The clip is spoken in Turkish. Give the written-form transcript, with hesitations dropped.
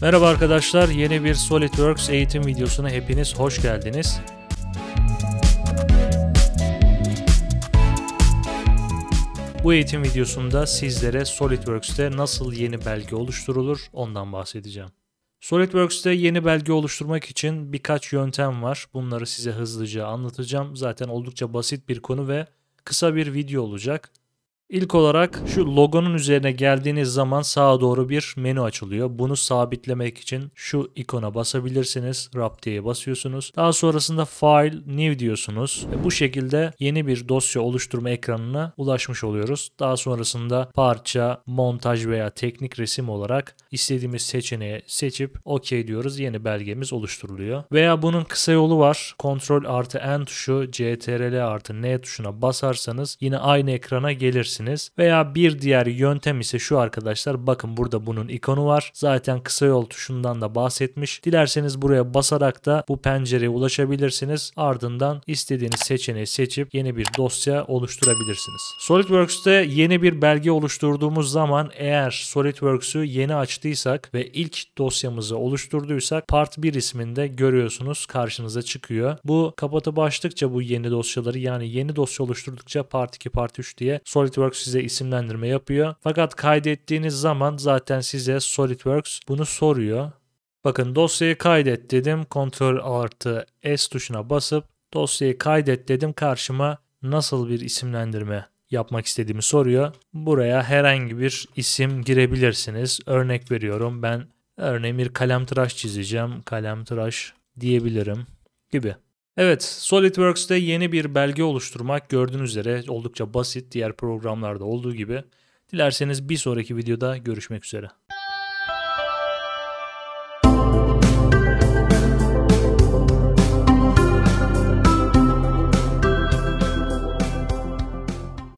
Merhaba arkadaşlar, yeni bir SolidWorks eğitim videosuna hepiniz hoş geldiniz. Bu eğitim videosunda sizlere SolidWorks'te nasıl yeni belge oluşturulur ondan bahsedeceğim. SolidWorks'te yeni belge oluşturmak için birkaç yöntem var. Bunları size hızlıca anlatacağım. Zaten oldukça basit bir konu ve kısa bir video olacak. İlk olarak şu logonun üzerine geldiğiniz zaman sağa doğru bir menü açılıyor. Bunu sabitlemek için şu ikona basabilirsiniz. Wrap basıyorsunuz. Daha sonrasında File, New diyorsunuz. Ve bu şekilde yeni bir dosya oluşturma ekranına ulaşmış oluyoruz. Daha sonrasında parça, montaj veya teknik resim olarak istediğimiz seçeneği seçip OK diyoruz. Yeni belgemiz oluşturuluyor. Veya bunun kısa yolu var. Ctrl+N tuşu, Ctrl+N tuşuna basarsanız yine aynı ekrana gelirsiniz. Veya bir diğer yöntem ise şu arkadaşlar. Bakın burada bunun ikonu var. Zaten kısa yol tuşundan da bahsetmiş. Dilerseniz buraya basarak da bu pencereye ulaşabilirsiniz. Ardından istediğiniz seçeneği seçip yeni bir dosya oluşturabilirsiniz. SolidWorks'te yeni bir belge oluşturduğumuz zaman eğer SolidWorks'ü yeni açtıysak ve ilk dosyamızı oluşturduysak Part 1 isminde görüyorsunuz karşınıza çıkıyor. Bu kapatıp açtıkça bu yeni dosyaları, yani yeni dosya oluşturdukça Part 2, Part 3 diye SolidWorks size isimlendirme yapıyor. Fakat kaydettiğiniz zaman zaten size SolidWorks bunu soruyor. Bakın dosyayı kaydet dedim. Ctrl+S tuşuna basıp dosyayı kaydet dedim. Karşıma nasıl bir isimlendirme yapmak istediğimi soruyor. Buraya herhangi bir isim girebilirsiniz. Örnek veriyorum, ben örneğin bir kalemtıraş çizeceğim. Kalemtıraş diyebilirim gibi. Evet, SolidWorks'te yeni bir belge oluşturmak gördüğünüz üzere oldukça basit, diğer programlarda olduğu gibi. Dilerseniz bir sonraki videoda görüşmek üzere.